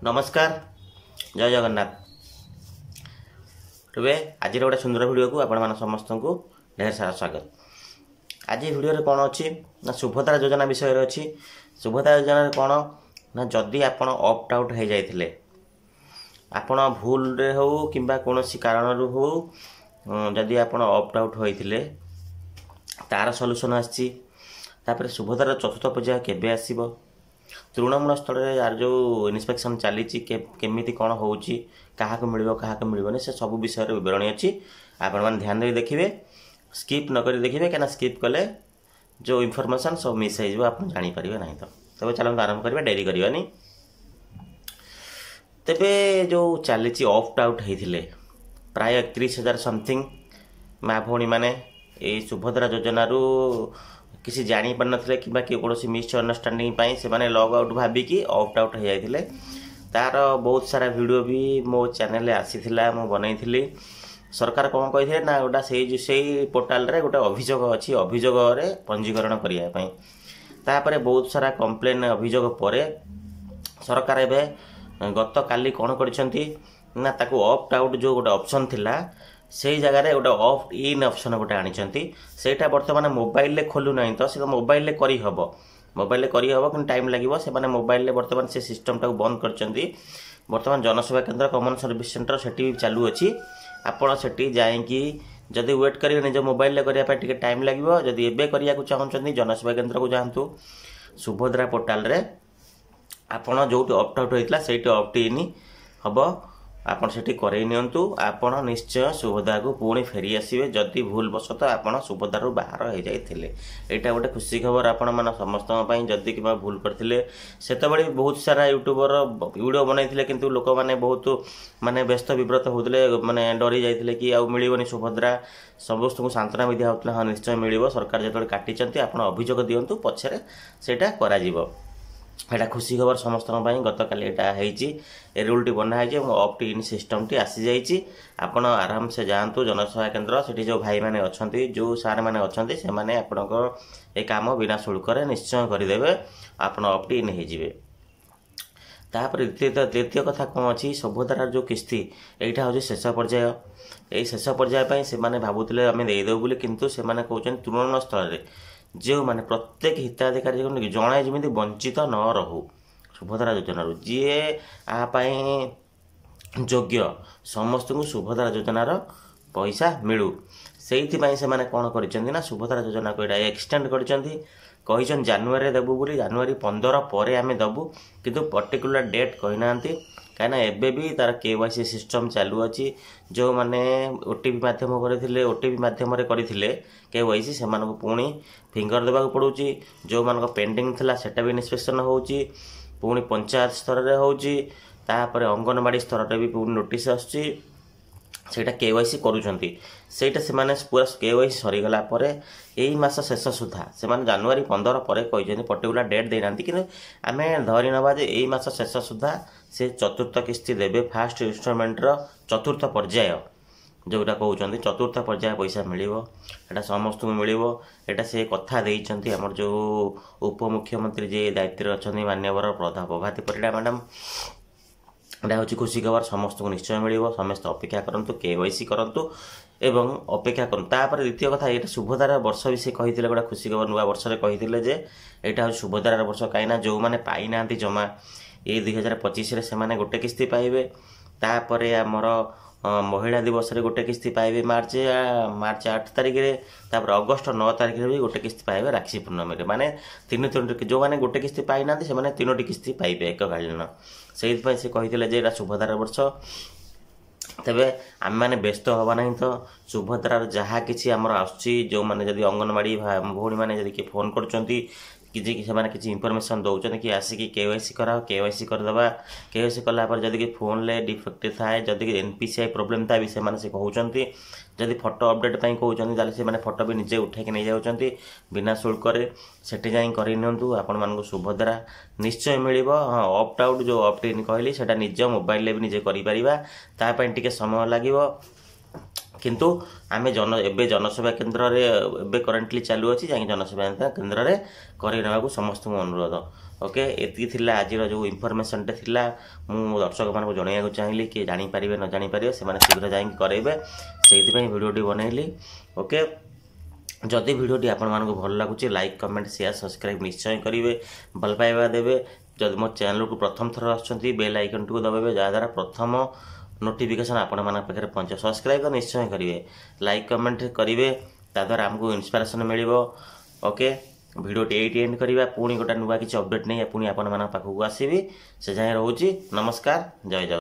नमस्कार जय जगन्नाथ। तेरे आज गोटे सुंदर वीडियो को आपण समस्त को ढेर सारा स्वागत। आज वीडियो कौन अच्छी ना सुभद्रा योजना विषय अच्छी। सुभद्रा योजना कौन ना जदि आपण ऑप्ट आउट हो जाइए आपण भूल रे हो कि कौन कारण हो जदि आपण ऑप्ट आउट होते तार सल्यूशन आपर सुभद्रा चतुर्थ पर्याय केबे आसीबो तृणमूल स्तर में यार जो इन्स्पेक्शन चली केमी कौन हो क्या मिलनी से सब विषय विवरणी अच्छी आपण मैंने ध्यान दे देखिए स्किप नक देखिए क्या स्किप कले जो इनफॉरमेशन सब मिस हो आप जापर ना। तो तब चलते आरंभ करवा डेरी करवानी। तेबे जो चली ऑप्ट आउट होते प्राय 31,000 समथिंग माँ भौणी मैंने ये सुभद्रा योजना किसी जानी पार नथिले कि कौन मिस अंडरस्टांडिंग से माने लॉग आउट भाविकी ऑप्ट आउट हो जाते तार बहुत सारा वीडियो भी मो चैनल आसीथिला मु बनैथिली। सरकार कौन कही ना गोटा से पोर्टाल रे गोटे अभियोग अच्छी अभियोग पंजीकरण करने तापर बहुत सारा कंप्लेन अभियोग पर सरकार एवं गत काली कौन करना ताकू ऑप्ट आउट जो गोटे ऑप्शन थिला से जगह गोटे ऑप्ट इन ऑप्शन गोटे आनी सेटा बर्तमान मोबाइल ले खोलू ना तो से मोबाइल ले करी हबो मोबाइल करी हबो कि टाइम लगिवो से माने मोबाइल ले बर्तमान से सिस्टम टाको बंद करचंती। बर्तमान जनसेवा केंद्र कॉमन सर्विस सेंटर सेठी चालू अछि आपण सेठी जाईकी जदि वेट करिवे निज मोबाइल ले करिया टिके टाइम लगिवो जदि एबे करिया को चाहउचंती जनसेवा केंद्र को जांतु सुभद्रा पोर्टल रे आपण जोटी ऑप्ट आउट होइतला सेठी ऑप्ट इन हबो आपण सेठी करई नियंतु आपण निश्चय सुभद्रा को पुणी फेरी आसीबे जदि भूल बसत आपण सुभद्रा बाहर हो जाइथिले। एटा गोटे खुशी खबर आपण मान समस्त पई जदि किबा भूल करथिले सेतबेले बहुत सारा यूट्यूबर वीडियो बनाइथिले किंतु लोक माने बहुत माने व्यस्त विव्रत होतले माने डरी जाइथिले कि आ मिलिबनी सुभद्रा समस्त को सांत्वना भी दिया होतला हां निश्चय मिलिबो सरकार जतले काटिचंती आपण अभियोग दियंतु पछरे सेटा करा जिवो। एटा खुशी खबर समस्त गत काली ये रूल टी बनाई ऑप्ट इन सिस्टम टी आसी जाइए आपण आराम से जातु जनसेवा केन्द्र से जो भाई मैंने अच्छा जो सार मैंने अच्छा से मैंने ये कम बिना शुल्क निश्चय करदे आपण ऑप्ट इन हो। तापर द्वितीय कथा कौन अच्छी सुभद्रार जो किस्ती यहाँ हूँ शेष पर्याय यही शेष पर्याय से भावुले आम देदेव बोली किंतु से कहते तृणमूल स्तर में जो माने प्रत्येक हिताधिकारी जड़े जमी वंचित न रहू सुभद्रा योजना जीए योग्य समस्त को सुभद्रा योजनार पैसा मिलू से कौन कर सुभद्रा योजना को यहाँ एक्सटेंड कर जानुरी देवु बोली जानुरी 15 पर आम दबू किंतु पर्टिकुलर डेट कहना कहीं एबे भी तार केवाईसी सिस्टम चालू अच्छी जो मैंने ओटीपी माध्यम करथिले ओटीपी माध्यम करथिले केवाईसी से पुणी फिंगर देवाक पड़ुची जो मान पेंडिंग थिला सेटा भी इन्स्पेक्शन होउची पुणी पंचायत स्तर रे होउची तापर अंगनवाड़ी स्तर रे भी पुणी नोटिस आछी सेटा केवाईसी करूछंती सेटा से माने पूरा केवाईसी सरीगला पर यही मास शेष सुधा से जानुरी 15 पर कहते पर्टिकुलर डेट देना कि आम धरी नवा जे यही मास शेष सुधा से चतुर्थ किस्ती देवे फास्ट इन्स्टॉलमेंटर चतुर्थ पर्याय जोटा कहते चतुर्थ पर्याय पैसा मिल समस्त को मिल एटा से कथा देइचंती हमर जो उपमुख्यमंत्री जे दायित्व अच्छा मान्यवर प्रभाती परिड़ा मैडम एटा हूँ खुशी खबर समस्त को निश्चय मिल समस्त अपेक्षा करूँ केवाईसी करूँ एवं अपेक्षा करूँ। द्वितीय कथा ये सुभद्रार वर्ष भी से कही गोटे खुशी खबर नुआ वर्ष में कही यहाँ हूँ सुभद्रार वर्ष कहीं जो मैंने पाई ना जमा ये 2025 से गोटे किस्ती पाइबे तापर आमर महिला दिवस रे गोटे किस्ती पाइबे मार्च 8 तारिख रे तापर अगस्त 9 तारिख रे भी गोटे किस्ती पाइबे राक्षी पूर्णमी रे माने तीन जो माने गोटे किस्ती पाई ना से माने तीनोटी किस्ती पाइबे एककालीन से से कही जे सुभद्रार वर्ष तेबे आम मैंने व्यस्त हवा ना तो सुभद्रार जहाँ किसी आमर आसुची जो मैंने जदि अंगनवाड़ी भौणी मैंने जदि किए फोन करचंती कि इनफॉरमेशन दौरान कि आसिक केवाईसी कराओ केवाईसी करदे केवाईसी कलापर जदि फोन ले डिफेक्ट थाए जदि एनपीसीआई प्रोब्लेम था भी से कहते जदि फोटो अपडेट कहते से फोटो भी निजे उठे नहीं जाऊँच बिना शुल्क सेठी जाई करनियंतु आपण मानक सुभद्रा निश्चय मिल। हाँ ऑप्ट आउट जो ऑप्ट इन कहली सेटा निज मोबाइल भी निजे कर समय लगे किंतु आमे एबे जनसेवा केन्द्र रे एबे करेंटली चालू अछि जाई जनसेवा केन्द्र रे करै नबाकू समस्त अनुरोध ओके एति थिला आज जो इनफॉरमेशन टे थिला मु दर्शक मानक जणाइବାକୁ चाहिए कि जानी पारिबे न जानी पारिबे से माने शीघ्र जाई करेबे सेति पई वीडियोटी बनैली ओके जदि वीडियोटी आपण मानक भल लागुची लाइक कमेंट शेयर सब्सक्राइब निश्चय करिवे भल पाइबा देबे जदि मो चैनल को प्रथम थर आछंती बेल आइकन को दबाबे जा द्वारा प्रथम नोटिफिकेशन आपण मानक पाखरे पहुंचे सब्सक्राइब निश्चय करिवे लाइक कमेंट करिवे ता द्वारा हमको इंस्पिरेशन मिलिबो ओके वीडियो एट एंड करवा पुणी गोटे नुआ किसी अपडेट नहीं पुणी आपण मान पाखक आसबि से जाए रोची नमस्कार जय जगन्नाथ।